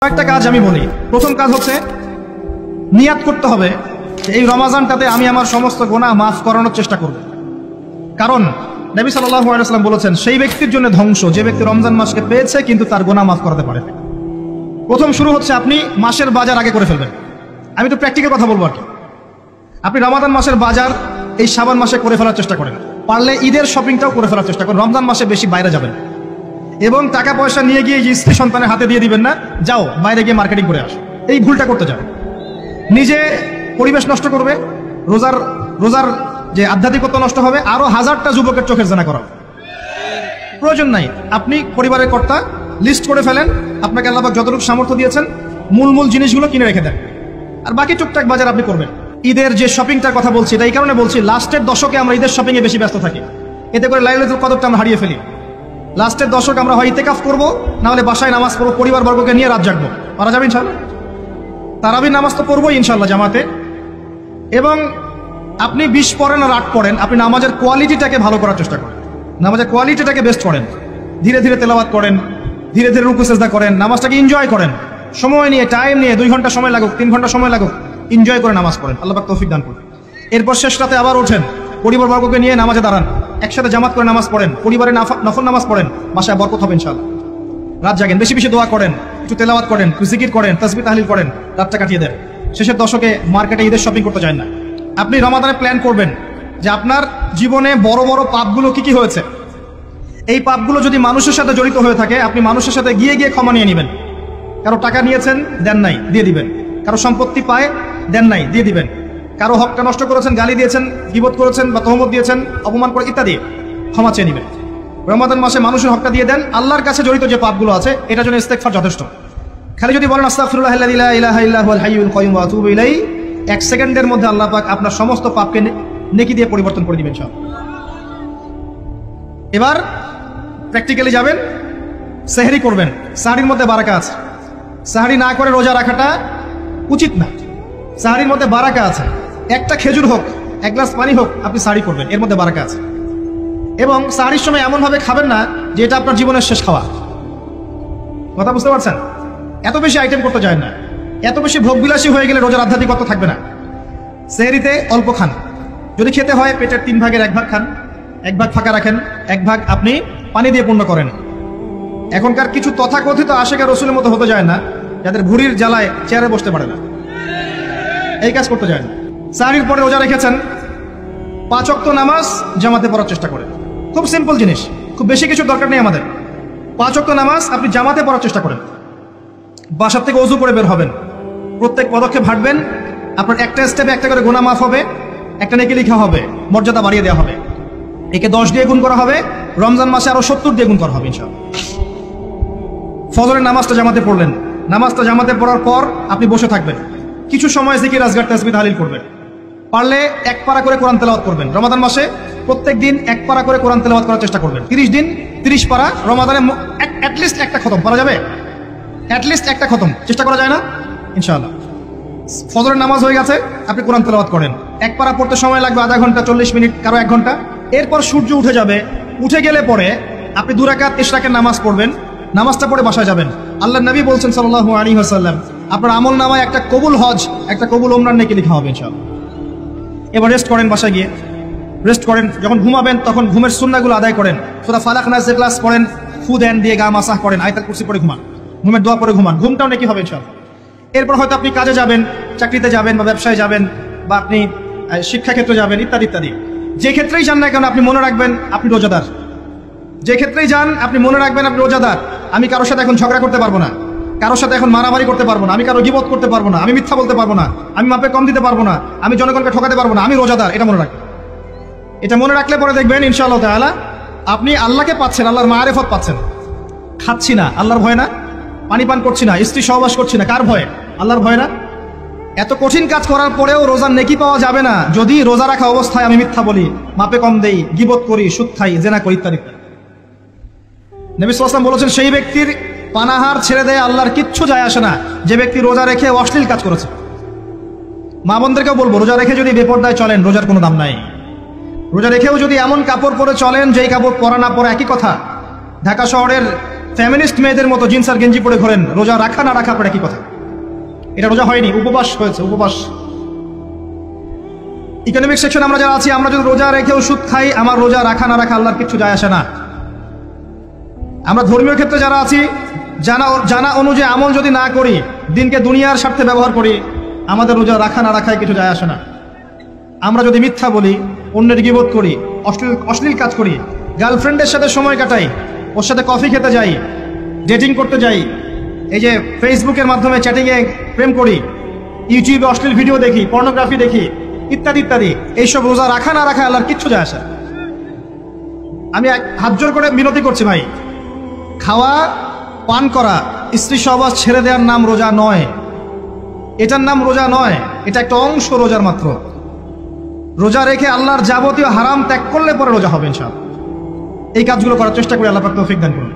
একটা কাজ আমি বলি। প্রথম কাজ হচ্ছে নিয়াত করতে হবে এই রমাজানটাতে আমি আমার সমস্ত গুনাহ মাফ করানোর চেষ্টা করব। কারণ নবী সাল্লাল্লাহু আলাইহি ওয়াসাল্লাম বলেছেন, সেই ব্যক্তির জন্য ধ্বংস যে ব্যক্তি রমজান মাসকে পেয়েছে কিন্তু তার গুনাহ মাফ করাতে পারে। প্রথম শুরু হচ্ছে আপনি মাসের বাজার আগে করে ফেলবেন। আমি তো প্র্যাকটিক্যাল কথা বলবো আর কি। আপনি রমাদান মাসের বাজার এই শাবান মাসে করে ফেলার চেষ্টা করেন, পারলে ঈদের শপিংটাও করে ফেলার চেষ্টা করেন। রমজান মাসে বেশি বাইরে যাবেন এবং টাকা পয়সা নিয়ে গিয়ে যে স্ত্রী সন্তানের হাতে দিয়ে দিবেন না, যাও বাইরে গিয়ে মার্কেটিং করে আসো, এই ভুলটা করতে যান। নিজে পরিবেশ নষ্ট করবে, রোজার যে আধ্যাত্মিকতা নষ্ট হবে, আরো হাজারটা যুবকের চোখের জানা করা প্রয়োজন নাই। আপনি পরিবারের কর্তা, লিস্ট করে ফেলেন, আপনাকে আল্লাহ পাক যতটুকু সামর্থ্য দিয়েছেন মূল জিনিসগুলো কিনে রেখে দেন, আর বাকি টুকটাক বাজার আপনি করবেন। ঈদের যে শপিংটার কথা বলছি, এটা এই কারণে বলছি, লাস্টের দশকে আমরা ঈদের শপিং এ বেশি ব্যস্ত থাকি, এতে করে লাইলাতুল কদরটা আমরা হারিয়ে ফেলি। লাস্টের দশক আমরা হয় ইতিকাফ করবো, না হলে বাসায় নামাজ পড়বো, পরিবার বর্গকে নিয়ে রাত জাগবো। পারা যাবে ইনশাল্লাহ? তারাবির নামাজ তো পড়বোই ইনশাল্লাহ জামাতে। এবং আপনি 20 পড়েন আর 8 পড়েন, আপনি নামাজের কোয়ালিটিটাকে ভালো করার চেষ্টা করেন, নামাজের কোয়ালিটিটাকে বেস্ট করেন। ধীরে ধীরে তেলাওয়াত করেন, ধীরে ধীরে রুকু সিজদা করেন, নামাজটাকে এনজয় করেন, সময় নিয়ে, টাইম নিয়ে, 2 ঘন্টা সময় লাগুক, 3 ঘন্টা সময় লাগুক, এনজয় করে নামাজ পড়েন। আল্লাহ পাক তৌফিক দান করুন। এরপর শেষ রাতে আবার ওঠেন, পরিবার বর্গকে নিয়ে নামাজে দাঁড়ান, একসাথে জামাত করে নামাজ পড়েন, পরিবারে নফল নামাজ পড়েন, বাসায় বরকত হবে ইনশাআল্লাহ। রাত জাগেন, বেশি বেশি দোয়া করেন, একটু তেলাওয়াত করেন, একটু জিকির করেন, তাসবিহ তাহলিল করেন, রাতটা কাটিয়ে দেন। শেষের দশকে মার্কেটে ঈদের শপিং করতে যায় না। আপনি রমাদানে প্ল্যান করবেন যে আপনার জীবনে বড় বড় পাপগুলো কি কি হয়েছে। এই পাপগুলো যদি মানুষের সাথে জড়িত হয়ে থাকে, আপনি মানুষের সাথে গিয়ে গিয়ে ক্ষমা নিয়ে নেবেন। কারো টাকা নিয়েছেন, দেন নাই, দিয়ে দিবেন। কারো সম্পত্তি পায়, দেন নাই, দিয়ে দিবেন। কারো হকটা নষ্ট করেছেন, গালি দিয়েছেন, গীবত করেছেন বা তহমত দিয়েছেন, অপমান করে ইত্যাদি, ক্ষমা চেয়ে নেবেন। রমাদান মাসে মানুষের হকটা দিয়ে দেন। আল্লাহর কাছে জড়িত যে পাপগুলো আছে, এটার জন্য ইস্তেগফার যথেষ্ট। খালি যদি বলেন আস্তাগফিরুল্লাহাল্লাযী লা ইলাহা ইল্লা হুয়াল হাইয়ুল কাইয়্যুম ওয়া আতুবু ইলাইহি, 1 সেকেন্ডের মধ্যে আল্লাহ পাক আপনার সমস্ত পাপকে নেকি দিয়ে পরিবর্তন করে দিবেন সব। এবার প্র্যাকটিক্যালি যাবেন, সেহরি করবেন। সাহরির মধ্যে বারাকা আছে, সাহরি না করে রোজা রাখাটা উচিত না। সাহরির মধ্যে বারাকা আছে, একটা খেজুর হোক, 1 গ্লাস পানি হোক, আপনি সাহরি করবেন, এর মধ্যে বারাকা আছে। এবং সাহরির সময় এমন ভাবে খাবেন না যে এটা আপনার জীবনের শেষ খাওয়া। কথা বুঝতে পারছেন? এত বেশি আইটেম করতে যায় না, এত বেশি ভোগবিলাসী হয়ে গেলে রোজার আধ্যাত্মিকতা থাকবে না। সেহরিতে অল্প খান, যদি খেতে হয় পেটের 3 ভাগের 1 ভাগ খান, 1 ভাগ ফাঁকা রাখেন, 1 ভাগ আপনি পানি দিয়ে পূর্ণ করেন। এখনকার কিছু তথাকথিত আশিকে রসুলের মতো হতে যায় না, যাদের ভুঁড়ির জ্বালায় চেয়ারে বসতে পারে না, এই কাজ করতে যায় না। সাহরির পরে রোজা রেখেছেন, 5 ওয়াক্ত নামাজ জামাতে পড়ার চেষ্টা করেন। খুব সিম্পল জিনিস, খুব বেশি কিছু দরকার নেই আমাদের। 5 ওয়াক্ত নামাজ আপনি জামাতে পড়ার চেষ্টা করেন। বাসার থেকে ওযু করে বের হবেন, প্রত্যেক পদক্ষেপ হাঁটবেন, আপনার একটা স্টেপে একটা করে গুনাহ মাফ হবে, একটা নেকি লেখা হবে, মর্যাদা বাড়িয়ে দেওয়া হবে। একে 10 দিয়ে গুণ করা হবে, রমজান মাসে আরো 70 দিয়ে গুণ করা হবে ইনশাআল্লাহ। ফজরের নামাজটা জামাতে পড়লেন, নামাজটা জামাতে পড়ার পর আপনি বসে থাকবেন, কিছু সময় জিকির, আজকার, তাসবিহ তাহলিল করবেন। পারলে 1 পারা করে কোরআন তেলাওয়াত করবেন। রমাদান মাসে প্রত্যেক দিন 1 পারা করে কোরআন তেলাওয়াত করার চেষ্টা করবেন। 30 দিন 30 পারা, রমাদানে অ্যাটলিস্ট একটা খতম করা যাবে, অ্যাটলিস্ট একটা খতম চেষ্টা করা যায় না ইনশাআল্লাহ। ফজরের নামাজ হয়ে গেছে, আপনি কোরআন তেলাওয়াত করেন। 1 পারা পড়তে সময় লাগবে আধা ঘন্টা, 40 মিনিট, কারো 1 ঘন্টা। এরপর সূর্য উঠে যাবে, উঠে গেলে পরে আপনি 2 রাকাত ইশরাকের নামাজ পড়বেন, নামাজটা পড়ে বাসায় যাবেন। আল্লাহর নবী বলছেন সাল্লাল্লাহু আলাইহি ওয়াসাল্লাম, আপনার আমল নামায় একটা কবুল হজ, একটা কবুল ওমরার নেকি লেখা হবে ইনশাআল্লাহ। এবার রেস্ট করেন, বাসায় গিয়ে রেস্ট করেন। যখন ঘুমাবেন তখন ঘুমের সুন্নাহগুলো আদায় করেন। সূরা ফালাক নাস ইখলাস পড়েন, ফু দেন, দিয়ে গা মাসাহ করেন, আয়াতুল কুরসি পড়ে ঘুমান, ঘুমের দোয়া পড়ে ঘুমান, ঘুমটাও নেকি হবে ইনশাআল্লাহ। এরপর হয়তো আপনি কাজে যাবেন, চাকরিতে যাবেন বা ব্যবসায় যাবেন বা আপনি শিক্ষাক্ষেত্রে যাবেন, ইত্যাদি ইত্যাদি। যে ক্ষেত্রেই যান না কেন আপনি মনে রাখবেন আপনি রোজাদার। যে ক্ষেত্রেই যান আপনি মনে রাখবেন আপনি রোজাদার। আমি কারোর সাথে এখন ঝগড়া করতে পারবো না, কারোর সাথে এখন মারামারি করতে পারবো না, আমি কারো গীবত করতে পারবো না, আমি মিথ্যা বলতে পারবো না, আমি মাপে কম দিতে পারবো না, আমি জনগণকে ঠকাতে পারবো না, আমি রোজাদার। এটা মনে রাখবেন। এটা মনে রাখলে পরে দেখবেন ইনশাআল্লাহ তাআলা আপনি আল্লাহকে পাচ্ছেন, আল্লাহর মারিফত পাচ্ছেন। খাচ্ছি না, আল্লাহর ভয় না। পানি পান করছি না, স্ত্রী সহবাস করছি না, কার ভয়ে? আল্লাহর ভয় না। এত কঠিন কাজ করার পরেও রোজার নেকি পাওয়া যাবে না যদি রোজা রাখা অবস্থায় আমি মিথ্যা বলি, মাপে কম দেই, গীবত করি, সুদ খাই, জেনা করি, ইত্যাদি। নবী সাল্লাল্লাহু আলাইহি ওয়াসাল্লাম বলেছেন, সেই ব্যক্তির পানাহার ছেড়ে দেয় আল্লাহর কিচ্ছু যায় আসে না, যে ব্যক্তি রোজা রেখে অশ্লীল কাজ করেছে। মা বোনদেরকেও বলবো, রোজা রেখে যদি বেপরদায় চলেন রোজার কোনো দাম নাই। রোজা রেখেও যদি এমন কাপড় পরে চলেন যেই কাপড় পরা না পরা একই কথা। ঢাকা শহরের ফ্যামিনিস্ট মেয়েদের মতো জিন্স আর গেঞ্জি পরে ঘোরেন, রোজা রাখা না রাখা পড়ে কি কথা? এটা রোজা হয়নি, উপবাস হয়েছে, উপবাস। ইকোনমিক সেকশন আমরা যারা আছি, আমরা যদি রোজা রেখে ওষুধ খাই, আমার রোজা রাখা না রাখা আল্লাহর কিছু যায় আসে না। আমরা ধর্মীয় ক্ষেত্রে যারা আছি, জানা অনুযায়ী আমল যদি না করি, দিনকে দুনিয়ার স্বার্থে ব্যবহার করি, আমাদের রোজা রাখা না রাখায় কিছু যায় আসে না। আমরা যদি মিথ্যা বলি, অন্যের গীবত করি, অশ্লীল কাজ করি, গার্লফ্রেন্ডের সাথে সময় কাটাই, ওর সাথে কফি খেতে যাই, ডেটিং করতে যাই, এই যে ফেসবুকের মাধ্যমে চ্যাটিংয়ে প্রেম করি, ইউটিউবে অশ্লীল ভিডিও দেখি, পর্নোগ্রাফি দেখি, ইত্যাদি ইত্যাদি, এইসব রোজা রাখা না রাখা আল্লাহর কিচ্ছু যায় আসে। আমি হাত জোর করে বিনতি করছি ভাই, খাওয়া পান করা, স্ত্রী সহবাস ছেড়ে দেওয়ার নাম রোজা নয়, এটার নাম রোজা নয়, এটা একটা অংশ রোজার মাত্র। রোজা রেখে আল্লাহর যাবতীয় হারাম ত্যাগ করলে পরে রোজা হবে ইনশাআল্লাহ। এই কাজগুলো করার চেষ্টা করি, আল্লাহ পাক তৌফিক দান করুন।